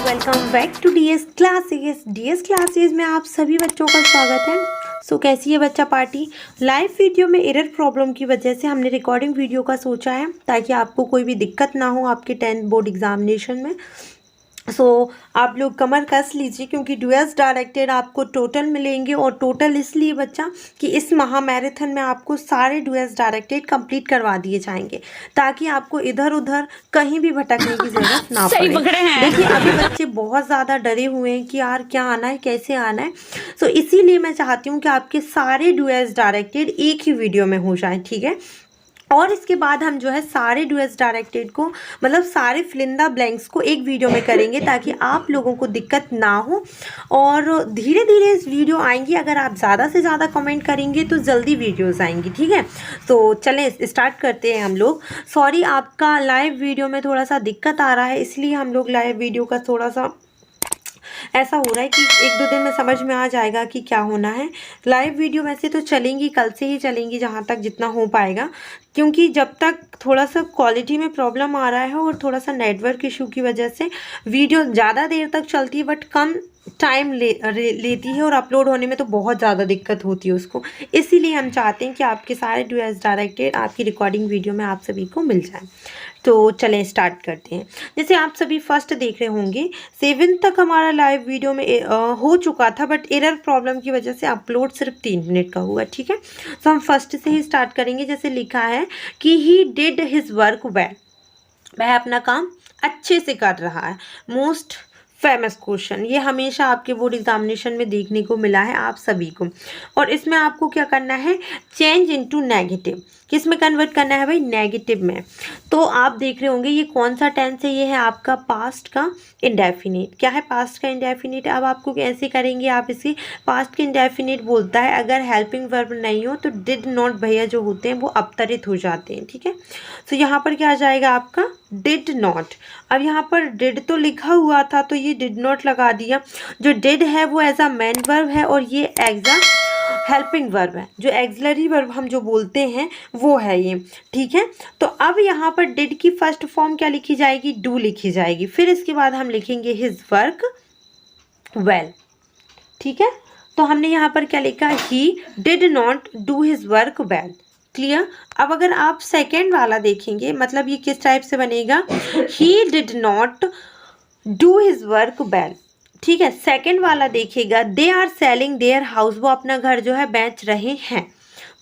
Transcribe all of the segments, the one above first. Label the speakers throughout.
Speaker 1: Welcome back to DS classes. DS classes में आप सभी बच्चों का स्वागत है। कैसी है बच्चा पार्टी। लाइव वीडियो में एरर प्रॉब्लम की वजह से हमने रिकॉर्डिंग वीडियो का सोचा है ताकि आपको कोई भी दिक्कत ना हो आपके 10th बोर्ड एग्जामिनेशन में। आप लोग कमर कस लीजिए क्योंकि ड्यूएस डायरेक्टेड आपको टोटल मिलेंगे, और टोटल इसलिए बच्चा कि इस महा मैराथन में आपको सारे ड्यूएस डायरेक्टेड कंप्लीट करवा दिए जाएंगे ताकि आपको इधर उधर कहीं भी भटकने की जरूरत ना पड़े। देखिए अभी बच्चे बहुत ज़्यादा डरे हुए हैं कि यार क्या आना है, कैसे आना है। इसीलिए मैं चाहती हूँ कि आपके सारे ड्यूएस डायरेक्टेड एक ही वीडियो में हो जाए, ठीक है। और इसके बाद हम जो है सारे ड्यूएस डायरेक्टेड को मतलब सारे फिल इन द ब्लैंक्स को एक वीडियो में करेंगे ताकि आप लोगों को दिक्कत ना हो। और धीरे धीरे इस वीडियो आएंगी, अगर आप ज़्यादा से ज़्यादा कमेंट करेंगे तो जल्दी वीडियोस आएंगी, ठीक है। तो चलें स्टार्ट करते हैं हम लोग। सॉरी आपका लाइव वीडियो में थोड़ा सा दिक्कत आ रहा है, इसलिए हम लोग लाइव वीडियो का थोड़ा सा ऐसा हो रहा है कि 1-2 दिन में समझ में आ जाएगा कि क्या होना है। लाइव वीडियो वैसे तो चलेंगी, कल से ही चलेंगी जहाँ तक जितना हो पाएगा, क्योंकि जब तक थोड़ा सा क्वालिटी में प्रॉब्लम आ रहा है और थोड़ा सा नेटवर्क इशू की वजह से वीडियो ज़्यादा देर तक चलती है बट कम टाइम लेती है और अपलोड होने में तो बहुत ज़्यादा दिक्कत होती है उसको। इसीलिए हम चाहते हैं कि आपके सारे ड्यूएस डायरेक्टेड आपकी रिकॉर्डिंग वीडियो में आप सभी को मिल जाए। तो चलें स्टार्ट करते हैं। जैसे आप सभी फर्स्ट देख रहे होंगे 7 तक हमारा लाइव वीडियो में हो चुका था, बट एरर प्रॉब्लम की वजह से अपलोड सिर्फ 3 मिनट का हुआ, ठीक है। तो हम फर्स्ट से ही स्टार्ट करेंगे। जैसे लिखा है कि he did his work well, वह अपना काम अच्छे से कर रहा है। मोस्ट फेमस क्वेश्चन, ये हमेशा आपके बोर्ड एग्जामिनेशन में देखने को मिला है आप सभी को। और इसमें आपको क्या करना है, चेंज इनटू नेगेटिव। किस में कन्वर्ट करना है भाई, नेगेटिव में। तो आप देख रहे होंगे ये कौन सा टेंस है, ये है आपका पास्ट का इंडेफिनिट। क्या है पास्ट का इंडेफिनिट। अब आपको कैसे करेंगे, आप इसे पास्ट का इंडेफिनिट बोलता है अगर हेल्पिंग वर्ब नहीं हो तो डिड नॉट भैया जो होते हैं वो अपतरित हो जाते हैं, ठीक है। तो यहाँ पर क्या आ जाएगा आपका डिड नॉट। अब यहाँ पर डिड तो लिखा हुआ था तो ये डिड नॉट लगा दिया। जो डिड है वो एज अ मेन वर्ब है और ये एज अ हेल्पिंग वर्ब है। जो एक्सिलरी वर्ब हम जो बोलते हैं वो है ये, ठीक है। तो अब यहाँ पर डिड की फर्स्ट फॉर्म क्या लिखी जाएगी, डू लिखी जाएगी। फिर इसके बाद हम लिखेंगे हिज वर्क वेल, ठीक है। तो हमने यहाँ पर क्या लिखा, ही did not do his work well, clear. अब अगर आप सेकेंड वाला देखेंगे मतलब ये किस टाइप से बनेगा, he did not do his work well, ठीक है। सेकंड वाला देखिएगा, they are selling their house, वो अपना घर जो है बेच रहे हैं,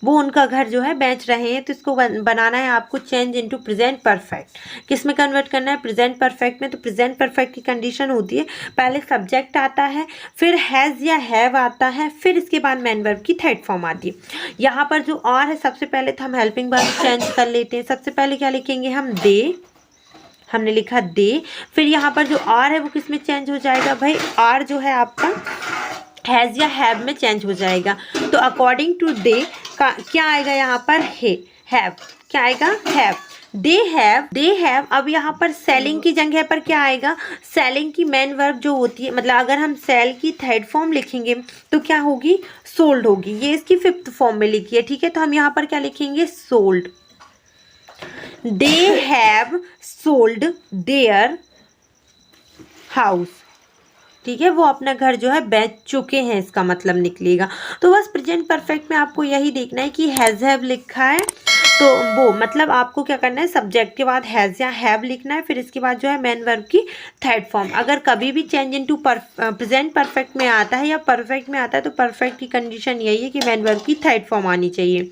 Speaker 1: वो उनका घर जो है बेच रहे हैं। तो इसको बनाना है आपको चेंज इनटू प्रेजेंट परफेक्ट। किस में कन्वर्ट करना है, प्रेजेंट परफेक्ट में। तो प्रेजेंट परफेक्ट की कंडीशन होती है पहले सब्जेक्ट आता है, फिर हैज़ या हैव आता है, फिर इसके बाद मेन वर्ब की थर्ड फॉर्म आती है। यहाँ पर जो आर है सबसे पहले तो हम हेल्पिंग वर्ब चेंज कर लेते हैं। सबसे पहले क्या लिखेंगे हम, दे, हमने लिखा दे। फिर यहाँ पर जो आर है वो किस में चेंज हो जाएगा भाई, आर जो है आपका हैज़ या हैव में चेंज हो जाएगा। तो अकॉर्डिंग टू दे का क्या आएगा यहाँ पर, हैव, क्या आएगा, हैव। They have. अब यहाँ पर सेलिंग की जगह पर क्या आएगा, सेलिंग की मेन वर्ब जो होती है, मतलब अगर हम सेल की थर्ड फॉर्म लिखेंगे तो क्या होगी, सोल्ड होगी। ये इसकी फिफ्थ फॉर्म में लिखी है, ठीक है। तो हम यहाँ पर क्या लिखेंगे, sold. They have sold their house, ठीक है। वो अपना घर जो है बेच चुके हैं, इसका मतलब निकलेगा। तो बस प्रेजेंट परफेक्ट में आपको यही देखना है कि हैज़ हैव लिखा है तो वो मतलब आपको क्या करना है, सब्जेक्ट के बाद हैज़ या हैव लिखना है, फिर इसके बाद जो है मेन वर्ब की थर्ड फॉर्म। अगर कभी भी चेंज इनटू प्रेजेंट परफेक्ट में आता है या परफेक्ट में आता है तो परफेक्ट की कंडीशन यही है कि मेन वर्ब की थर्ड फॉर्म आनी चाहिए।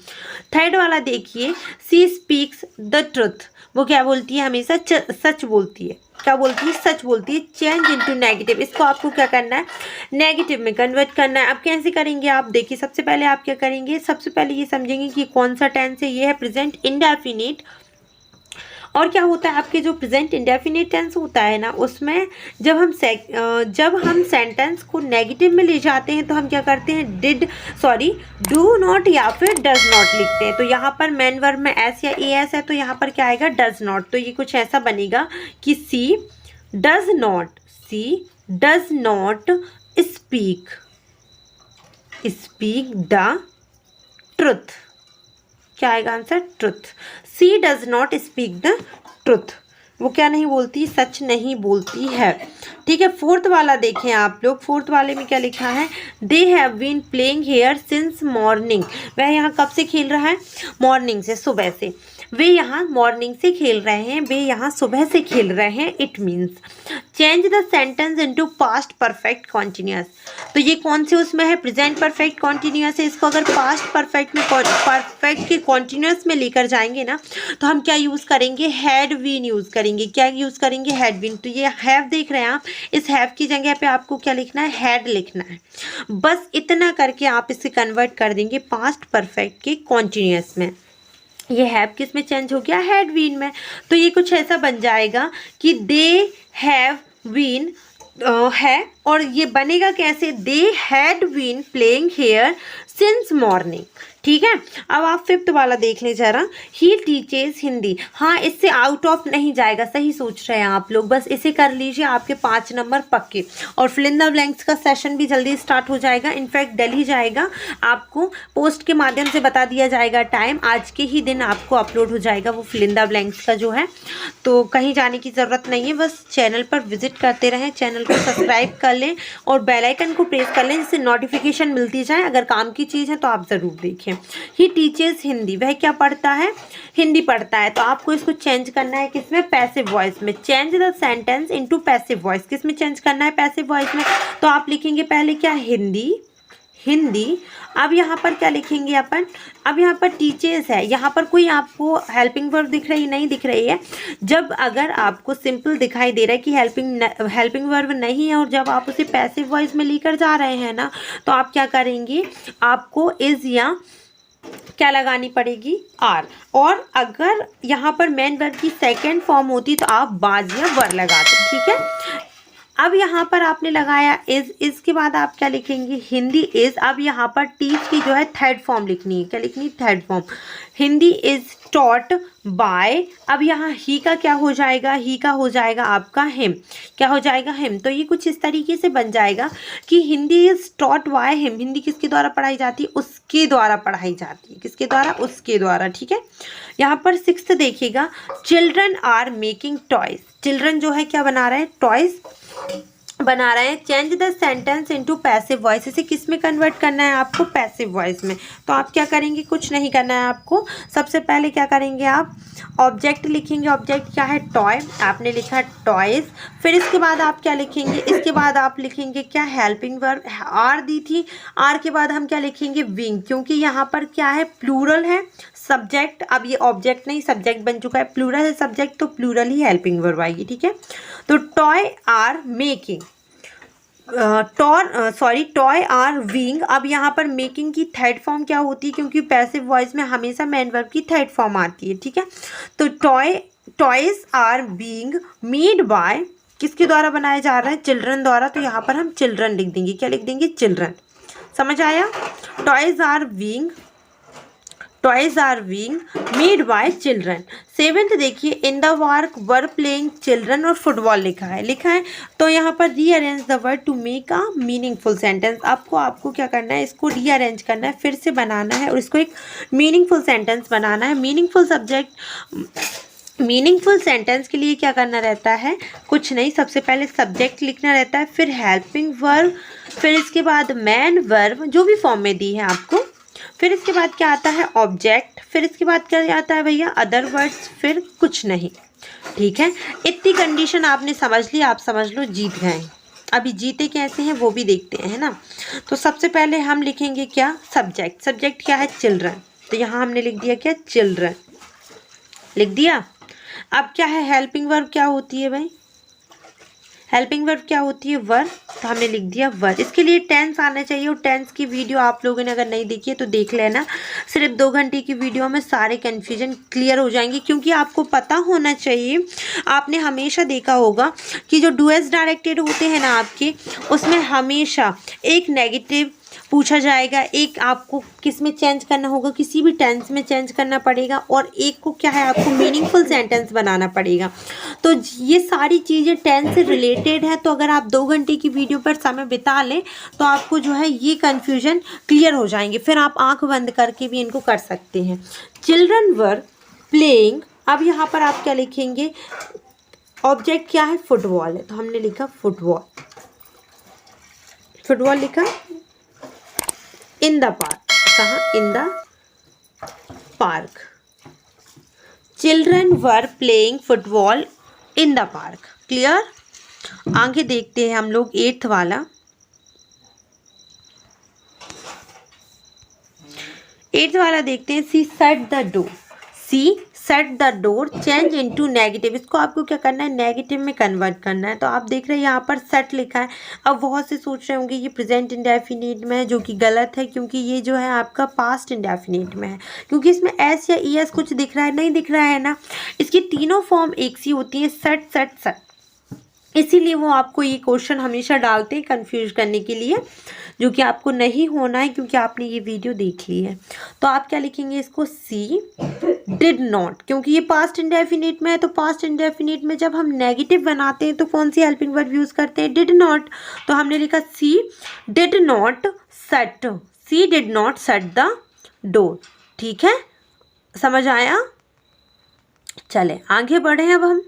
Speaker 1: थर्ड वाला देखिए, सी स्पीक्स द ट्रुथ, वो क्या बोलती है, हमेशा सच बोलती है। क्या बोलती है, सच बोलती है। चेंज इनटू नेगेटिव, इसको आपको क्या करना है, नेगेटिव में कन्वर्ट करना है। अब कैसे करेंगे आप देखिए, सबसे पहले आप क्या करेंगे, सबसे पहले ये समझेंगे कि कौन सा टेंस है, ये है प्रेजेंट इंडेफिनिट। और क्या होता है आपके जो प्रेजेंट इंडेफिनिट टेंस होता है ना, उसमें जब हम सेंटेंस को नेगेटिव में ले जाते हैं तो हम क्या करते हैं, डू नॉट या फिर डज नॉट लिखते हैं। तो यहाँ पर मेन वर्ब में एस या ए एस है तो यहाँ पर क्या आएगा, डज नॉट। तो ये कुछ ऐसा बनेगा कि she does not speak the truth. क्या आएगा answer, truth. She does not speak the truth, वो क्या नहीं बोलती, सच नहीं बोलती है। ठीक है, फोर्थ वाला देखें आप लोग, फोर्थ वाले में क्या लिखा है, they have been playing here since morning. वह यहाँ कब से खेल रहा है, मॉर्निंग से, सुबह से। वे यहाँ मॉर्निंग से खेल रहे हैं, वे यहाँ सुबह से खेल रहे हैं। It means change the sentence into past perfect continuous. तो ये कौन से उसमें है, प्रेजेंट परफेक्ट कॉन्टिन्यूअस है। इसको अगर पास्ट परफेक्ट में, परफेक्ट के कॉन्टिन्यूअस में लेकर जाएंगे ना, तो हम क्या यूज़ करेंगे, हैड बीन यूज़ करेंगे। क्या यूज़ करेंगे, हैड बीन। तो ये हैव देख रहे हैं आप, इस हैव की जगह पे आपको क्या लिखना है, हैड लिखना है। बस इतना करके आप इसे कन्वर्ट कर देंगे पास्ट परफेक्ट के कॉन्टिन्यूअस में। ये हैव किस में चेंज हो गया, हैड बीन में। तो ये कुछ ऐसा बन जाएगा कि दे हैव बीन है, और ये बनेगा कैसे, they had been playing here since morning. ठीक है, अब आप फिफ्थ वाला देख लें जरा, ही टीचेस हिंदी। हाँ, इससे आउट ऑफ नहीं जाएगा, सही सोच रहे हैं आप लोग, बस इसे कर लीजिए, आपके 5 नंबर पक्के। और फिल इन द ब्लैंक्स का सेशन भी जल्दी स्टार्ट हो जाएगा, इनफैक्ट दिल्ली जाएगा, आपको पोस्ट के माध्यम से बता दिया जाएगा टाइम, आज के ही दिन आपको अपलोड हो जाएगा वो फिल इन द ब्लैंक्स का जो है। तो कहीं जाने की ज़रूरत नहीं है, बस चैनल पर विजिट करते रहें, चैनल को सब्सक्राइब कर लें और बेल आइकन को प्रेस कर लें, जिससे नोटिफिकेशन मिलती जाए। अगर काम की चीज़ है तो आप ज़रूर देखें। ही टीचेस हिंदी, वह क्या पढ़ता है, हिंदी पढ़ता है। तो आपको इसको चेंज करना है किसमें, पैसिव वॉइस में। Change the sentence into passive voice, किस में चेंज करना है, पैसिव वॉइस में। तो आप लिखेंगे पहले क्या, हिंदी, हिंदी। अब यहाँ पर क्या लिखेंगे अपन, अब यहाँ पर टीचर्स है, यहाँ पर कोई आपको हेल्पिंग वर्ब दिख रही नहीं, दिख रही है। जब अगर आपको सिंपल दिखाई दे रहा है कि हेल्पिंग वर्ब नहीं है, और जब आप उसे पैसिव वॉइस में लेकर जा रहे हैं ना, तो आप क्या करेंगे, आपको इज या क्या लगानी पड़ेगी, आर। और अगर यहाँ पर मेन वर्ब की सेकेंड फॉर्म होती तो आप बाज या वर लगाते। ठीक है, अब यहाँ पर आपने लगाया इज के बाद आप क्या लिखेंगे, हिंदी इज। अब यहाँ पर टीच की जो है थर्ड फॉर्म लिखनी है, क्या लिखनी, third form. Hindi is taught by. अब यहाँ ही का क्या हो जाएगा, ही का हो जाएगा आपका हिम, क्या हो जाएगा, हिम। तो ये कुछ इस तरीके से बन जाएगा कि Hindi is taught by him. Hindi किसके द्वारा पढ़ाई जाती है, उसके द्वारा पढ़ाई जाती है, किसके द्वारा, उसके द्वारा। ठीक है, यहाँ पर सिक्स्थ देखिएगा, children are making toys. Children जो है क्या बना रहे हैं, टॉयज बना रहे हैं। Change the sentence into passive voice, इसे किस में कन्वर्ट करना है आपको, पैसिव वॉइस में। तो आप क्या करेंगे, कुछ नहीं करना है आपको। सबसे पहले क्या करेंगे, आप ऑब्जेक्ट लिखेंगे। ऑब्जेक्ट क्या है, टॉय, आपने लिखा टॉयज। फिर इसके बाद आप क्या लिखेंगे, इसके बाद आप लिखेंगे क्या, हेल्पिंग वर्ब, आर दी थी, आर के बाद हम क्या लिखेंगे, विंग, क्योंकि यहाँ पर क्या है, प्लूरल है, सब्जेक्ट। अब ये ऑब्जेक्ट नहीं सब्जेक्ट बन चुका है, प्लूरल है सब्जेक्ट, तो प्लूरल ही हेल्पिंग वर्ब आएगी। ठीक है, तो toy are making, toy are being. अब यहाँ पर मेकिंग की थर्ड फॉर्म क्या होती है, क्योंकि पैसिव वॉइस में हमेशा मेन वर्ब की थर्ड फॉर्म आती है। ठीक है, तो toys are being made by, किसके द्वारा बनाया जा रहा है, चिल्ड्रन द्वारा। तो यहाँ पर हम चिल्ड्रन लिख देंगे, क्या लिख देंगे, चिल्ड्रन। समझ आया, toys are being made by children. Seventh देखिए, in the work were playing children, और फुटबॉल लिखा है। तो यहाँ पर rearrange the word to make a meaningful sentence. आपको क्या करना है, इसको रीअरेंज करना है, फिर से बनाना है, और इसको एक मीनिंगफुल सेंटेंस बनाना है। मीनिंगफुल सेंटेंस के लिए क्या करना रहता है, कुछ नहीं, सबसे पहले सब्जेक्ट लिखना रहता है, फिर हेल्पिंग वर्ब, फिर इसके बाद मैन वर्ब जो भी फॉर्म में दी है आपको, फिर इसके बाद क्या आता है, ऑब्जेक्ट, फिर इसके बाद क्या आता है भैया, अदर वर्ड्स, फिर कुछ नहीं। ठीक है, इतनी कंडीशन आपने समझ ली, आप समझ लो जीत गए। अभी जीते कैसे हैं वो भी देखते हैं, है ना। तो सबसे पहले हम लिखेंगे क्या, सब्जेक्ट। सब्जेक्ट क्या है, चिल्ड्रन। तो यहाँ हमने लिख दिया क्या, चिल्ड्रन लिख दिया। अब क्या है, हेल्पिंग वर्ब क्या होती है भाई, हेल्पिंग वर्ब क्या होती है, वर। तो हमने लिख दिया वर। इसके लिए टेंस आना चाहिए, और टेंस की वीडियो आप लोगों ने अगर नहीं देखी है तो देख लेना। सिर्फ 2 घंटे की वीडियो में सारे कन्फ्यूजन क्लियर हो जाएंगे, क्योंकि आपको पता होना चाहिए, आपने हमेशा देखा होगा कि जो डूएस डायरेक्टेड होते हैं ना आपके, उसमें हमेशा एक नेगेटिव पूछा जाएगा, एक आपको किस में चेंज करना होगा, किसी भी टेंस में चेंज करना पड़ेगा, और एक को क्या है, आपको मीनिंगफुल सेंटेंस बनाना पड़ेगा। तो ये सारी चीज़ें टेंस से रिलेटेड है। तो अगर आप 2 घंटे की वीडियो पर समय बिता लें तो आपको जो है ये कन्फ्यूजन क्लियर हो जाएंगे, फिर आप आंख बंद करके भी इनको कर सकते हैं। Children were playing. अब यहाँ पर आप क्या लिखेंगे, ऑब्जेक्ट क्या है, फुटबॉल है, तो हमने लिखा फुटबॉल, फुटबॉल लिखा। इन द पार्क, कहाँ, in the park, children were playing football in the park. Clear. आगे देखते हैं हम लोग 8th वाला। 8th वाला देखते हैं। She set the door, she set the door change into negative. इसको आपको क्या करना है, नेगेटिव में कन्वर्ट करना है। तो आप देख रहे हैं यहाँ पर सेट लिखा है। अब बहुत से सोच रहे होंगे ये प्रेजेंट इंडेफिनिट में है, जो कि गलत है, क्योंकि ये जो है आपका पास्ट इंडेफिनिट में है, क्योंकि इसमें एस या ई एस कुछ दिख रहा है, नहीं दिख रहा है ना। इसकी तीनों फॉर्म एक सी होती है, सेट सेट सेट, इसीलिए वो आपको ये क्वेश्चन हमेशा डालते हैं कंफ्यूज करने के लिए, जो कि आपको नहीं होना है क्योंकि आपने ये वीडियो देख ली है। तो आप क्या लिखेंगे इसको, सी डिड नॉट, क्योंकि ये पास्ट इंडेफिनिट में है। तो पास्ट इंडेफिनिट में जब हम नेगेटिव बनाते हैं तो कौन सी हेल्पिंग वर्ब यूज़ करते हैं, डिड नॉट। तो हमने लिखा she did not set, she did not set the door. ठीक है, समझ आया। चले आगे बढ़े। अब हम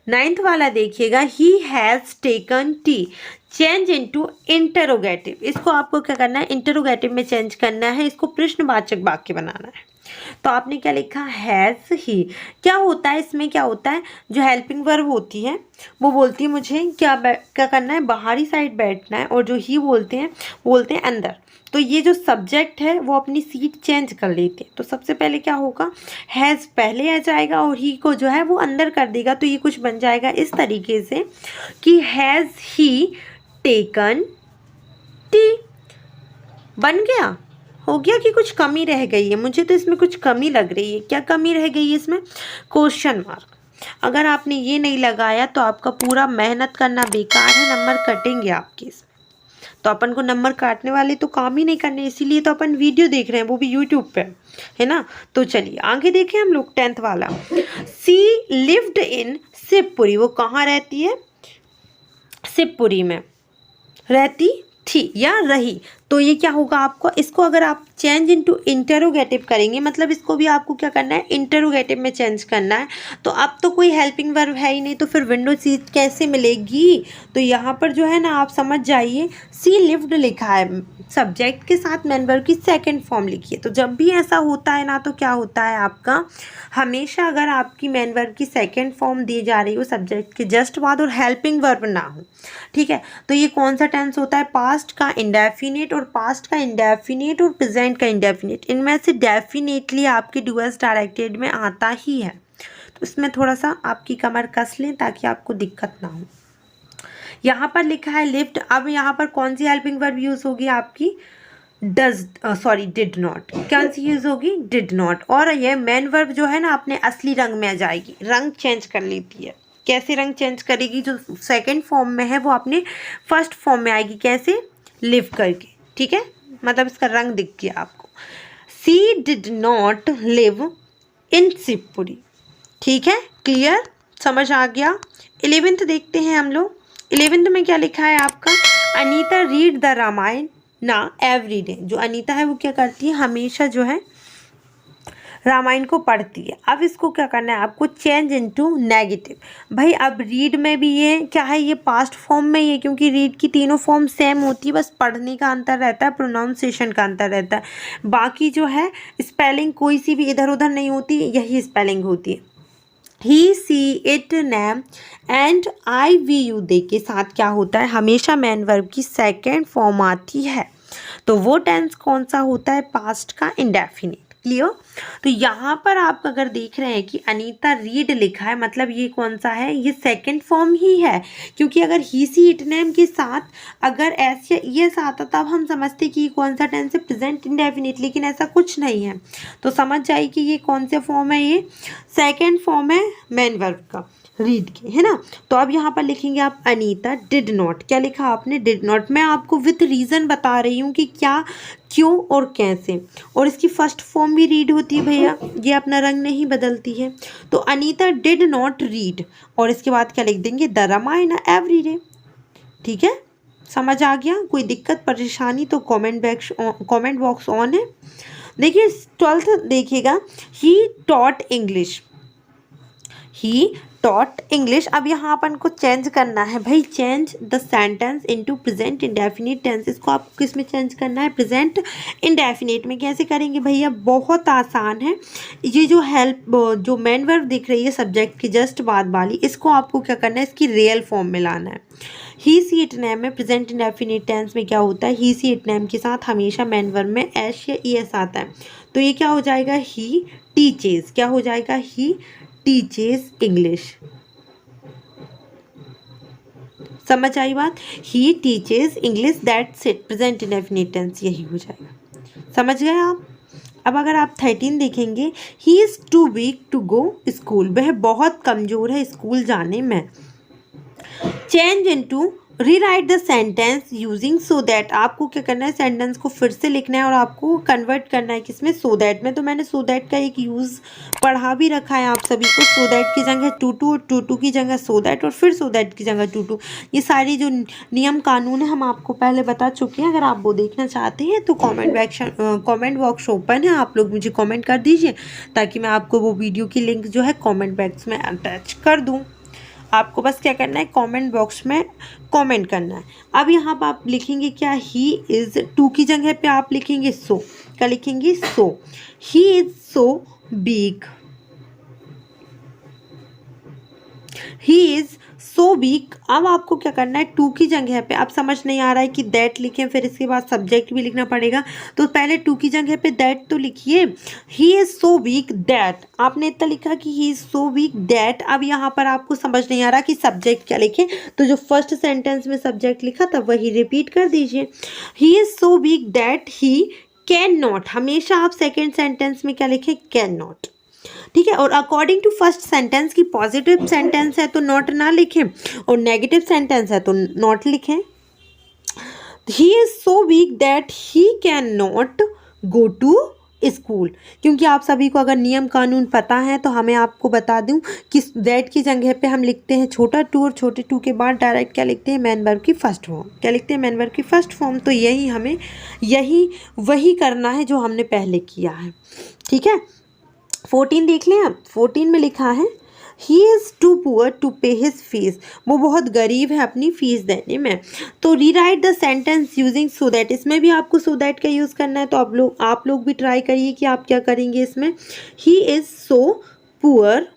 Speaker 1: 9th वाला देखिएगा। He has taken T change into interrogative. इसको आपको क्या करना है, इंटरोगेटिव में चेंज करना है, इसको प्रश्नवाचक वाक्य बनाना है। तो आपने क्या लिखा, हैज़ ही। क्या होता है इसमें, क्या होता है, जो हेल्पिंग वर्ब होती है वो बोलती है मुझे क्या करना है, बाहरी साइड बैठना है, और जो ही बोलते हैं अंदर। तो ये जो सब्जेक्ट है वो अपनी सीट चेंज कर लेते हैं। तो सबसे पहले क्या होगा, हैज़ पहले आ जाएगा और ही को जो है वो अंदर कर देगा। तो ये कुछ बन जाएगा इस तरीके से कि हैज़ ही टेकन टी। बन गया, हो गया कि कुछ कमी रह गई है। मुझे तो इसमें कुछ कमी लग रही है। क्या कमी रह गई है इसमें, क्वेश्चन मार्क। अगर आपने ये नहीं लगाया तो आपका पूरा मेहनत करना बेकार है, नंबर कटेंगे आपके इसमें। तो अपन को नंबर काटने वाले तो काम ही नहीं करने, इसीलिए तो अपन वीडियो देख रहे हैं, वो भी यूट्यूब पे, है ना। तो चलिए आगे देखें हम लोग 10th वाला। She lived in Shivpuri. वो कहाँ रहती है, शिवपुरी में रहती थी या रही। तो ये क्या होगा आपको, इसको अगर आप चेंज इनटू इंटरोगेटिव करेंगे, मतलब इसको भी आपको क्या करना है, इंटरोगेटिव में चेंज करना है। तो अब तो कोई हेल्पिंग वर्ब है ही नहीं, तो फिर विंडो सीट कैसे मिलेगी। तो यहाँ पर जो है ना आप समझ जाइए, सी लिव्ड लिखा है, सब्जेक्ट के साथ मेन वर्ब की सेकंड फॉर्म लिखिए। तो जब भी ऐसा होता है ना, तो क्या होता है आपका, हमेशा अगर आपकी मेन वर्ब की सेकंड फॉर्म दी जा रही हो सब्जेक्ट के जस्ट बाद और हेल्पिंग वर्ब ना हो, ठीक है, तो ये कौन सा टेंस होता है, पास्ट का इंडेफिनिट, और पास्ट का इंडेफिनिट और प्रेजेंट का इंडेफिनिट, इनमें से डेफिनेटली आपके डूअर्स डायरेक्टेड में आता ही है। तो इसमें थोड़ा सा आपकी कमर कस लें ताकि आपको दिक्कत ना हो। यहाँ पर लिखा है लिफ्ट। अब यहाँ पर कौन सी हेल्पिंग वर्ब यूज़ होगी आपकी, डिड नॉट। कौन सी यूज़ होगी, डिड नॉट। और ये मेन वर्ब जो है ना अपने असली रंग में आ जाएगी, रंग चेंज कर लेती है। कैसे रंग चेंज करेगी, जो सेकंड फॉर्म में है वो अपने फर्स्ट फॉर्म में आएगी, कैसे, लिव करके। ठीक है, मतलब इसका रंग दिख गया आपको। She did not live in Shivpuri. ठीक है, क्लियर, समझ आ गया। 11th देखते हैं हम लोग। 11th में क्या लिखा है आपका, अनीता रीड द रामायण ना एवरी डे। जो अनीता है वो क्या करती है, हमेशा जो है रामायण को पढ़ती है। अब इसको क्या करना है आपको, चेंज इनटू नेगेटिव। भाई अब रीड में भी ये क्या है, ये पास्ट फॉर्म में ही है, क्योंकि रीड की तीनों फॉर्म सेम होती है, बस पढ़ने का अंतर रहता है, प्रोनाउंसिएशन का अंतर रहता है। बाकी जो है स्पेलिंग कोई सी भी इधर उधर नहीं होती, यही स्पेलिंग होती है। He she it name and I we you they के साथ क्या होता है, हमेशा मेन वर्ब की सेकेंड फॉर्म आती है। तो वो टेंस कौन सा होता है, पास्ट का इंडेफिनिट। क्लियर। तो यहाँ पर आप अगर देख रहे हैं कि अनीता रीड लिखा है, मतलब ये कौन सा है, ये सेकंड फॉर्म ही है, क्योंकि अगर ही सी इट नेम के साथ अगर एस या ई एस आता तब हम समझते कि ये कौन सा टेंस है, प्रेजेंट इंडेफिनिट, लेकिन ऐसा कुछ नहीं है। तो समझ जाइए कि ये कौन से फॉर्म है, ये सेकेंड फॉर्म है मेन वर्ब का, रीड के, है ना। तो अब यहाँ पर लिखेंगे आप अनीता डिड नॉट। क्या लिखा आपने, डिड नॉट। मैं आपको विथ रीज़न बता रही हूँ कि क्या, क्यों और कैसे। और इसकी फर्स्ट फॉर्म भी रीड होती है भैया, ये अपना रंग नहीं बदलती है। तो अनीता डिड नॉट रीड, और इसके बाद क्या लिख देंगे, द रामायण एवरी डे। ठीक है, समझ आ गया। कोई दिक्कत परेशानी तो कॉमेंट बॉक्स ऑन है। देखिए 12th देखिएगा, he taught English. He taught English. अब यहाँ अपन को चेंज करना है भाई, change the sentence into present indefinite tense. इसको आपको किस में चेंज करना है, प्रेजेंट इंडेफिनिट में। कैसे करेंगे भैया, बहुत आसान है। ये जो हेल्प जो मेन वर्ब दिख रही है सब्जेक्ट की जस्ट बाद वाली, इसको आपको क्या करना है, इसकी रियल फॉर्म में लाना है। ही सी इट नेम में प्रेजेंट इंडेफिनिट टेंस में क्या होता है, ही सी इट नेम के साथ हमेशा मेन वर्ब में एस या ई एस आता है। तो ये क्या हो जाएगा, ही टीचेस। क्या हो जाएगा, ही टीचेस इंग्लिश। समझ आई बात, he teaches English, that's it, present indefinite tense यही हो जाएगा। समझ गए आप। अब अगर आप 13 देखेंगे, he is too weak to go school, वह बहुत कमज़ोर है स्कूल जाने में। Change into rewrite the sentence using so that. आपको क्या करना है, सेंटेंस को फिर से लिखना है और आपको कन्वर्ट करना है किसमें, सो दैट में। तो मैंने सो दैट का एक यूज़ पढ़ा भी रखा है आप सभी को। सो दैट की जगह टू टू, और टू टू की जगह सो दैट, और फिर सो दैट की जगह टू टू। ये सारी जो नियम कानून है हम आपको पहले बता चुके हैं। अगर आप वो देखना चाहते हैं तो कॉमेंट बॉक्स ओपन है, आप लोग मुझे कॉमेंट कर दीजिए ताकि मैं आपको वो वीडियो की लिंक जो है कॉमेंट बॉक्स में अटैच कर दूँ। आपको बस क्या करना है, कमेंट बॉक्स में कमेंट करना है। अब यहाँ पर आप लिखेंगे क्या, ही इज़, टू की जगह पे आप लिखेंगे सो। क्या लिखेंगे, so. He is so big, he is so weak. अब आपको क्या करना है, टू की जगह पे, आप समझ नहीं आ रहा है कि दैट लिखें फिर इसके बाद सब्जेक्ट भी लिखना पड़ेगा, तो पहले टू की जगह पे दैट तो लिखिए। ही इज़ सो वीक दैट, आपने इतना लिखा कि ही इज़ सो वीक दैट। अब यहाँ पर आपको समझ नहीं आ रहा कि सब्जेक्ट क्या लिखें, तो जो फर्स्ट सेंटेंस में सब्जेक्ट लिखा था वही रिपीट कर दीजिए। ही is so weak that he can not. हमेशा आप सेकेंड सेंटेंस में क्या लिखें, कैन नॉट। ठीक है, और अकॉर्डिंग टू फर्स्ट सेंटेंस की पॉजिटिव सेंटेंस है तो नॉट ना लिखें, और नेगेटिव सेंटेंस है तो नॉट लिखें। He is so weak that he can not go to school. क्योंकि आप सभी को अगर नियम कानून पता है तो हमें आपको बता दूं कि दैट की जगह पे हम लिखते हैं छोटा टू, और छोटे टू के बाद डायरेक्ट क्या लिखते हैं, मेन वर्ब की फर्स्ट फॉर्म। क्या लिखते हैं, मेन वर्ब की फर्स्ट फॉर्म। तो यही वही करना है जो हमने पहले किया है। ठीक है, 14 देख लें। अब 14 में लिखा है, he is too poor to pay his fees. वो बहुत गरीब है अपनी फ़ीस देने में। तो rewrite the sentence using so that, इसमें भी आपको सो दैट का यूज़ करना है। तो आप लोग भी ट्राई करिए कि आप क्या करेंगे इसमें, ही इज़ सो पुअर।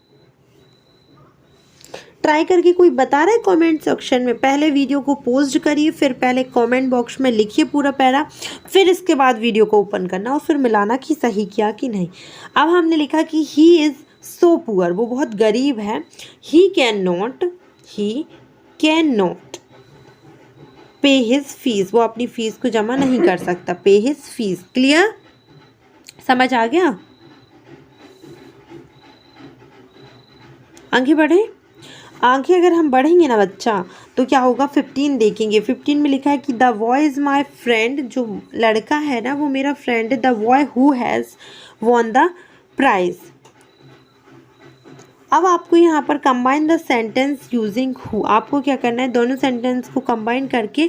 Speaker 1: ट्राई करके कोई बता रहा है कमेंट सेक्शन में, पहले वीडियो को पोस्ट करिए, फिर पहले कमेंट बॉक्स में लिखिए पूरा पैरा, फिर इसके बाद वीडियो को ओपन करना और फिर मिलाना कि सही किया कि नहीं। अब हमने लिखा कि ही इज़ सो पुअर, वो बहुत गरीब है। ही कैन नॉट पे हिज फीस, वो अपनी फ़ीस को जमा नहीं कर सकता। पे हिज फीस, क्लियर, समझ आ गया। आगे बढ़े, आगे अगर हम बढ़ेंगे ना बच्चा तो क्या होगा, 15 देखेंगे। 15 में लिखा है कि the boy is my friend, जो लड़का है ना वो मेरा फ्रेंड है। The boy who has won the prize. अब आपको यहाँ पर combine the sentence using who, आपको क्या करना है, दोनों सेंटेंस को कंबाइन करके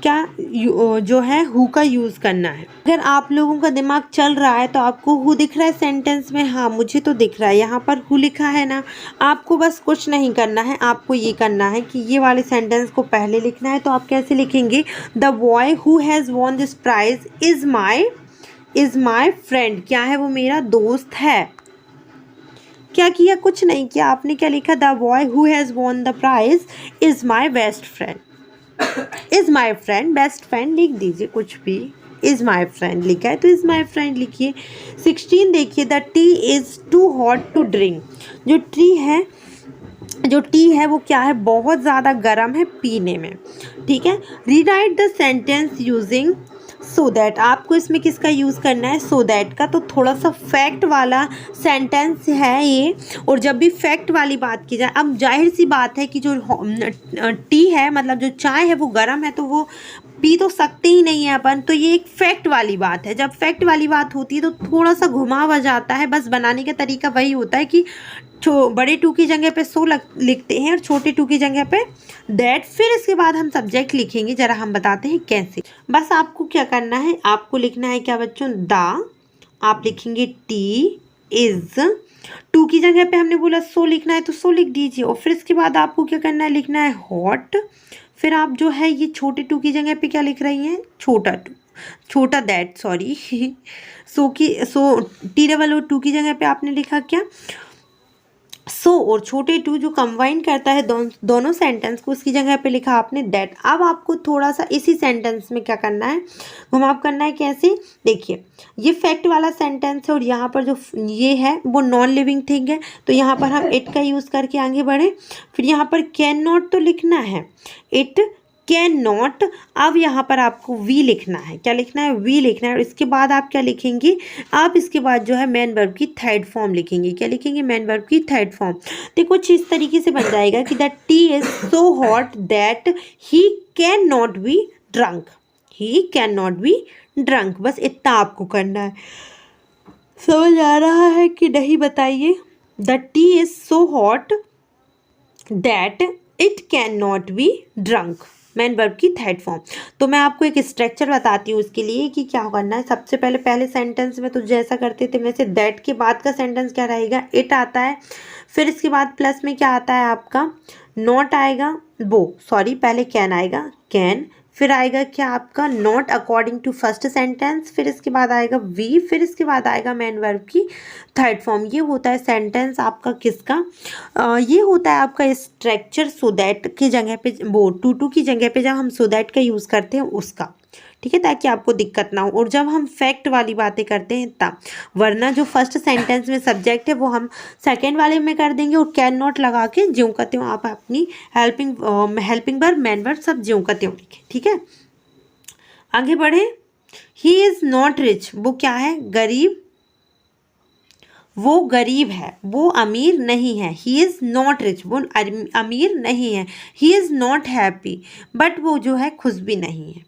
Speaker 1: क्या जो है हु का यूज़ करना है। अगर आप लोगों का दिमाग चल रहा है तो आपको हु दिख रहा है सेंटेंस में, हाँ मुझे तो दिख रहा है, यहाँ पर हु लिखा है ना। आपको बस कुछ नहीं करना है, आपको ये करना है कि ये वाले सेंटेंस को पहले लिखना है। तो आप कैसे लिखेंगे, the boy who has won this prize is my friend, क्या है, वो मेरा दोस्त है। क्या किया, कुछ नहीं किया, आपने क्या लिखा, the boy who has won the prize is my best friend. Is my friend, best friend लिख दीजिए, कुछ भी, इज़ माई फ्रेंड लिखा है तो इज़ माई फ्रेंड लिखिए। 16 देखिए, the tea is too hot to drink. जो टी है वो क्या है, बहुत ज़्यादा गर्म है पीने में। ठीक है, rewrite the sentence using so that, आपको इसमें किसका यूज़ करना है, सो दैट का। तो थोड़ा सा फैक्ट वाला सेंटेंस है ये, और जब भी फैक्ट वाली बात की जाए, अब जाहिर सी बात है कि जो टी है मतलब जो चाय है वो गर्म है तो वो पी तो सकते ही नहीं है अपन। तो ये एक फैक्ट वाली बात है। जब फैक्ट वाली बात होती है तो थोड़ा सा घुमाव आ जाता है, बस बनाने का तरीका वही होता है कि बड़े टू की जगह पे सो लिखते हैं और छोटे टू की जगह पे दैट, फिर इसके बाद हम सब्जेक्ट लिखेंगे। ज़रा हम बताते हैं कैसे। बस आपको क्या करना है, आपको लिखना है क्या बच्चों, द, आप लिखेंगे टी इज़ टू की जगह पे हमने बोला सो लिखना है तो सो लिख दीजिए, और फिर इसके बाद आपको क्या करना है, लिखना है हॉट। फिर आप जो है ये छोटे टू की जगह पे क्या लिख रही हैं, छोटा टू, छोटा that, sorry so T double O too की जगह पे आपने लिखा क्या, सो और छोटे टू जो कंबाइन करता है दोनों सेंटेंस को, उसकी जगह पे लिखा आपने दैट। अब आपको थोड़ा सा इसी सेंटेंस में क्या करना है, घुमाव करना है। कैसे, देखिए ये फैक्ट वाला सेंटेंस है और यहाँ पर जो ये है वो नॉन लिविंग थिंग है, तो यहाँ पर हम इट का यूज़ करके आगे बढ़े। फिर यहाँ पर कैन नॉट तो लिखना है, इट कैन नॉट। अब यहाँ पर आपको वी लिखना है, क्या लिखना है, वी लिखना है। और इसके बाद आप क्या लिखेंगे, आप इसके बाद जो है मेन वर्ब की थर्ड फॉर्म लिखेंगे। क्या लिखेंगे, मेन वर्ब की थर्ड फॉर्म। तो कुछ इस तरीके से बन जाएगा कि that T is so hot that he can not be drunk, he can not be drunk. बस इतना आपको करना है। समझ आ रहा है कि नहीं, बताइए। The T is so hot that it can not be drunk, main verb की थर्ड फॉर्म। तो मैं आपको एक स्ट्रक्चर बताती हूँ उसके लिए कि क्या करना है। सबसे पहले पहले सेंटेंस में तो जैसा करते थे वैसे दैट के बाद का सेंटेंस क्या रहेगा, इट आता है। फिर इसके बाद प्लस में क्या आता है आपका, नॉट आएगा, सॉरी पहले कैन आएगा, कैन। फिर आएगा क्या आपका, not according to first sentence. फिर इसके बाद आएगा वी। फिर इसके बाद आएगा मेन वर्ब की थर्ड फॉर्म। ये होता है सेंटेंस आपका किसका, ये होता है आपका स्ट्रक्चर सो दैट की जगह पे, वो टू की जगह पे जब हम सो दैट का यूज़ करते हैं उसका, ठीक है, ताकि आपको दिक्कत ना हो। और जब हम फैक्ट वाली बातें करते हैं तब, वरना जो फर्स्ट सेंटेंस में सब्जेक्ट है वो हम सेकंड वाले में कर देंगे और कैन नॉट लगा के ज्यों का त्यों आप अपनी हेल्पिंग वर्ब मेन वर्ब सब ज्यों का त्यों लिखें, ठीक है। आगे बढ़े। ही इज़ नॉट रिच, वो क्या है, गरीब, वो गरीब है, वो अमीर नहीं है। ही इज़ नॉट रिच, वो अमीर नहीं है। He is not happy, but वो जो है खुश भी नहीं है,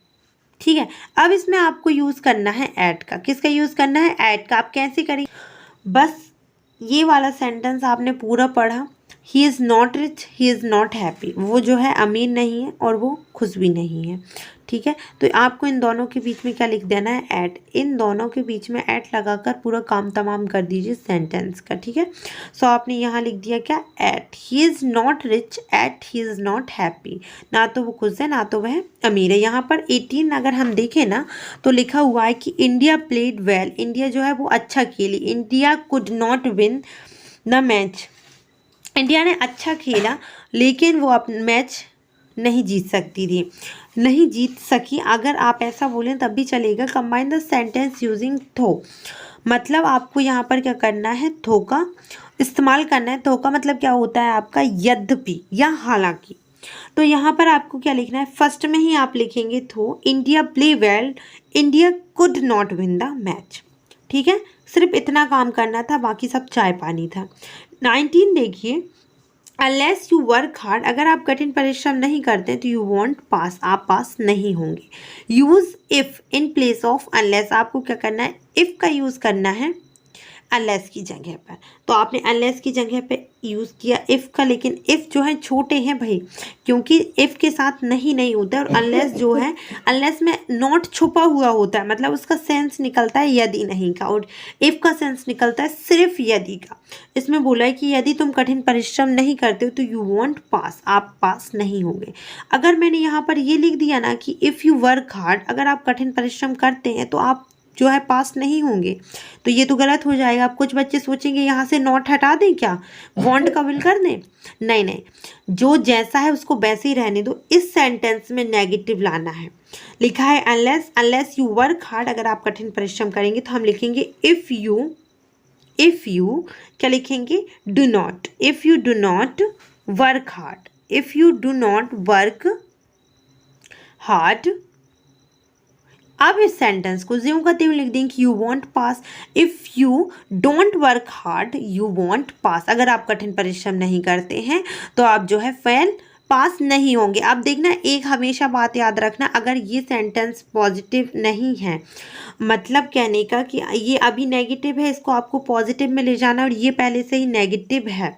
Speaker 1: ठीक है। अब इसमें आपको यूज़ करना है ऐट का। किसका यूज़ करना है, ऐट का। आप कैसे करेंगे, बस ये वाला सेंटेंस आपने पूरा पढ़ा, ही is not rich, he is not happy, वो जो है अमीर नहीं है और वो खुश भी नहीं है, ठीक है। तो आपको इन दोनों के बीच में क्या लिख देना है, ऐट। इन दोनों के बीच में ऐट लगाकर पूरा काम तमाम कर दीजिए सेंटेंस का, ठीक है। सो आपने यहाँ लिख दिया क्या, yet he is not rich, yet he is not happy. ना तो वो खुश है ना तो वह अमीर है। यहाँ पर 18 अगर हम देखें ना तो लिखा हुआ है कि इंडिया प्लेड वेल, इंडिया जो है वो अच्छा खेली। India could not win the match, India ने अच्छा खेला लेकिन वो अपना मैच नहीं जीत सकती थी, नहीं जीत सकी। अगर आप ऐसा बोलें तब भी चलेगा। कंबाइन द सेंटेंस यूजिंग थो, मतलब आपको यहाँ पर क्या करना है, थो का इस्तेमाल करना है। थो का मतलब क्या होता है आपका, यद्यपि या हालांकि। तो यहाँ पर आपको क्या लिखना है, फर्स्ट में ही आप लिखेंगे थो, India play well, India could not win the match, ठीक है। सिर्फ इतना काम करना था, बाकी सब चाय पानी था। 19 देखिए, अनलेस यू वर्क हार्ड, अगर आप कठिन परिश्रम नहीं करते तो यू वॉन्ट पास, आप पास नहीं होंगे। Use if in place of unless, आपको क्या करना है, इफ़ का यूज़ करना है अनलेस की जगह पर। तो आपने अनलेस की जगह पे यूज़ किया इफ़ का, लेकिन इफ़ जो है छोटे हैं भाई, क्योंकि इफ़ के साथ नहीं होता है। और अनलेस जो है, अनलेस में नॉट छुपा हुआ होता है, मतलब उसका सेंस निकलता है यदि नहीं का, और इफ़ का सेंस निकलता है सिर्फ यदि का। इसमें बोला है कि यदि तुम कठिन परिश्रम नहीं करते हो तो यू वॉन्ट पास, आप पास नहीं होंगे। अगर मैंने यहाँ पर ये लिख दिया ना कि इफ़ यू वर्क हार्ड, अगर आप कठिन परिश्रम करते हैं तो आप जो है पास नहीं होंगे, तो ये तो गलत हो जाएगा। अब कुछ बच्चे सोचेंगे यहाँ से नॉट हटा दें क्या, वांट का विल कर दें, नहीं नहीं, जो जैसा है उसको वैसे ही रहने दो। इस सेंटेंस में नेगेटिव लाना है। लिखा है unless, unless you work hard, अगर आप कठिन परिश्रम करेंगे तो हम लिखेंगे इफ़ यू क्या लिखेंगे, do not, if you do not work hard, if you do not work hard. अब इस सेंटेंस को ज्यों का त्यों लिख दें कि you won't pass, if you don't work hard you won't pass, अगर आप कठिन परिश्रम नहीं करते हैं तो आप जो है फेल, पास नहीं होंगे। अब देखना, एक हमेशा बात याद रखना, अगर ये सेंटेंस पॉजिटिव नहीं है, मतलब कहने का कि ये अभी नेगेटिव है, इसको आपको पॉजिटिव में ले जाना, और ये पहले से ही नेगेटिव है,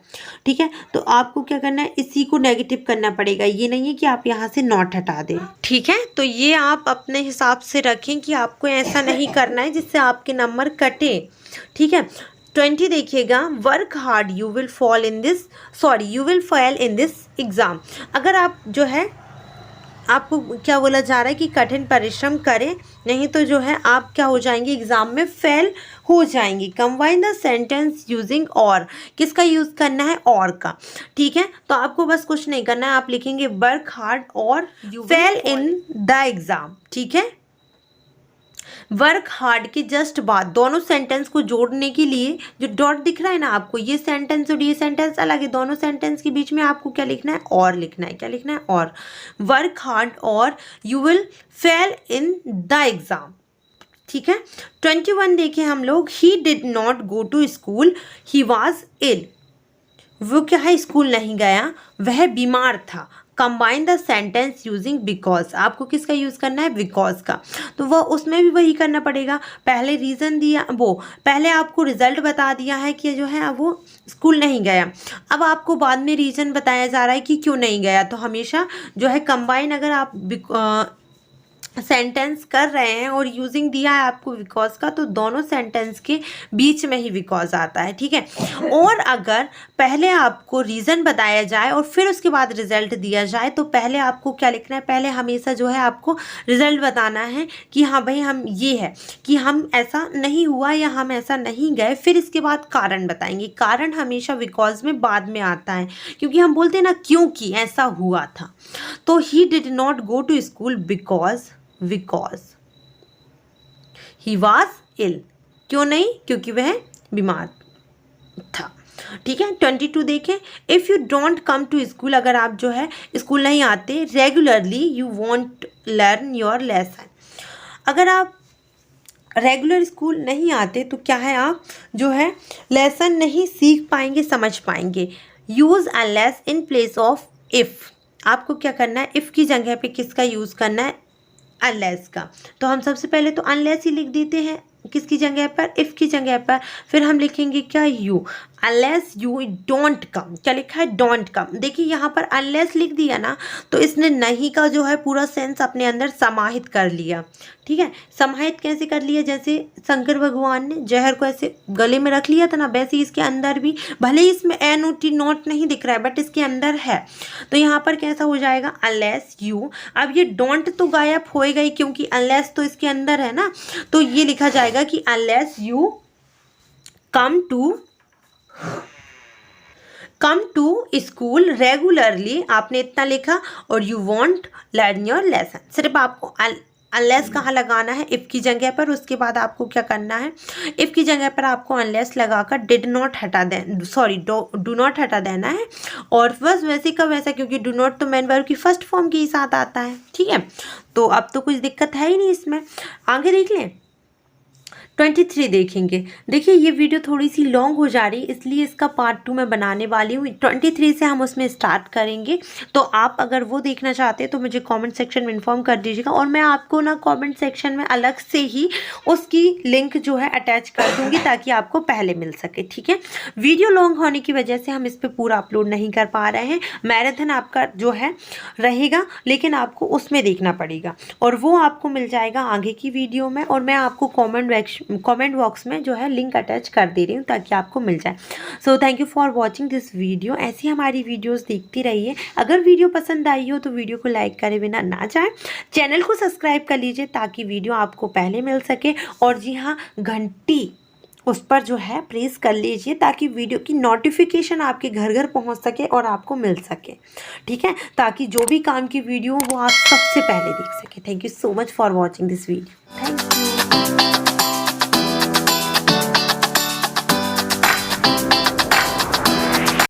Speaker 1: ठीक है, तो आपको क्या करना है, इसी को नेगेटिव करना पड़ेगा। ये नहीं है कि आप यहाँ से नॉट हटा दें, ठीक है। तो ये आप अपने हिसाब से रखें कि आपको ऐसा नहीं करना है जिससे आपके नंबर कटे, ठीक है। 20 देखिएगा, work hard you will fall in this, sorry you will fail in this exam. अगर आप जो है आपको क्या बोला जा रहा है कि कठिन परिश्रम करें, नहीं तो जो है आप क्या हो जाएंगे, एग्ज़ाम में फेल हो जाएंगे। कंबाइन द सेंटेंस यूजिंग और, किसका यूज़ करना है, और का। ठीक है, तो आपको बस कुछ नहीं करना है, आप लिखेंगे work hard or you fail in the exam. ठीक है, वर्क हार्ड के जस्ट बाद दोनों सेंटेंस को जोड़ने के लिए जो डॉट दिख रहा है ना आपको, ये सेंटेंस और ये सेंटेंस अलग है, दोनों सेंटेंस के बीच में आपको क्या लिखना है, और लिखना है। क्या लिखना है, और। Work hard or you will fail in the exam. ठीक है, 21 देखें हम लोग, he did not go to school, he was ill. वो क्या है, स्कूल नहीं गया, वह बीमार था। Combine the sentence using because, आपको किसका यूज़ करना है, बिकॉज का। तो वह उसमें भी वही करना पड़ेगा, पहले रीज़न दिया, वो पहले आपको रिजल्ट बता दिया है कि जो है वो स्कूल नहीं गया, अब आपको बाद में रीज़न बताया जा रहा है कि क्यों नहीं गया। तो हमेशा जो है कंबाइन, अगर आप सेंटेंस कर रहे हैं और यूजिंग दिया है आपको बिकॉज का, तो दोनों सेंटेंस के बीच में ही बिकॉज आता है। ठीक है, और अगर पहले आपको रीज़न बताया जाए और फिर उसके बाद रिजल्ट दिया जाए, तो पहले आपको क्या लिखना है, पहले हमेशा जो है आपको रिजल्ट बताना है कि हाँ भाई हम ये है कि हम ऐसा नहीं हुआ या हम ऐसा नहीं गए, फिर इसके बाद कारण बताएंगे। कारण हमेशा बिकॉज में बाद में आता है, क्योंकि हम बोलते हैं ना क्योंकि ऐसा हुआ था। तो he did not go to school because he was ill, क्यों नहीं, क्योंकि वह बीमार था। ठीक है, 22 देखें, if you don't come to school, अगर आप जो है स्कूल नहीं आते regularly, you won't learn your lesson. अगर आप रेगुलर स्कूल नहीं आते तो क्या है, आप जो है लेसन नहीं सीख पाएंगे, समझ पाएंगे। Use unless in place of if, आपको क्या करना है, इफ़ की जगह पे किसका यूज़ करना है, अनलेस का। तो हम सबसे पहले तो अनलेस ही लिख देते हैं, किसकी जगह पर, इफ़ की जगह पर। फिर हम लिखेंगे क्या, यू, अनलेस यू डोंट कम। क्या लिखा है, डोंट कम। देखिए यहाँ पर अनलेस लिख दिया ना, तो इसने नहीं का जो है पूरा सेंस अपने अंदर समाहित कर लिया। ठीक है, समाहित कैसे कर लिया, जैसे शंकर भगवान ने जहर को ऐसे गले में रख लिया था ना, वैसे ही इसके अंदर भी, भले ही इसमें NOT नॉट नहीं दिख रहा है, बट इसके अंदर है। तो यहाँ पर कैसा हो जाएगा, अनलेस यू। अब ये डोंट तो गायब हो गई, क्योंकि अनलेस तो इसके अंदर है ना, तो ये लिखा जाएगा कि unless you come to school regularly, आपने इतना लिखा, और you won't learn your lesson. सिर्फ आपको अनलेस कहाँ लगाना है, इफ़ की जगह पर। उसके बाद आपको क्या करना है, इफ़ की जगह पर आपको अनलेस लगाकर डिड नॉट हटा दें, सॉरी डू नॉट हटा देना है, और बस वैसे का वैसा, क्योंकि डू नॉट तो मेन वर्ब की फर्स्ट फॉर्म के ही साथ आता है। ठीक है, तो अब तो कुछ दिक्कत है ही नहीं इसमें। आगे देख लें, 23 देखेंगे। देखिए ये वीडियो थोड़ी सी लॉन्ग हो जा रही है, इसलिए इसका पार्ट 2 मैं बनाने वाली हूँ। 23 से हम उसमें स्टार्ट करेंगे, तो आप अगर वो देखना चाहते हैं तो मुझे कमेंट सेक्शन में इन्फॉर्म कर दीजिएगा, और मैं आपको ना कमेंट सेक्शन में अलग से ही उसकी लिंक जो है अटैच कर दूँगी, ताकि आपको पहले मिल सके। ठीक है, वीडियो लॉन्ग होने की वजह से हम इस पर पूरा अपलोड नहीं कर पा रहे हैं। मैराथन आपका जो है रहेगा, लेकिन आपको उसमें देखना पड़ेगा, और वो आपको मिल जाएगा आगे की वीडियो में, और मैं आपको कमेंट बॉक्स में जो है लिंक अटैच कर दे रही हूँ, ताकि आपको मिल जाए। So thank you for watching this video. ऐसी हमारी वीडियोस देखती रहिए। अगर वीडियो पसंद आई हो तो वीडियो को लाइक करे बिना ना जाए, चैनल को सब्सक्राइब कर लीजिए ताकि वीडियो आपको पहले मिल सके, और जी हाँ, घंटी उस पर जो है प्रेस कर लीजिए, ताकि वीडियो की नोटिफिकेशन आपके घर घर पहुंच सके और आपको मिल सके। ठीक है, ताकि जो भी काम की वीडियो हो वो आप सबसे पहले देख सके। Thank you so much for watching this video. Thank you.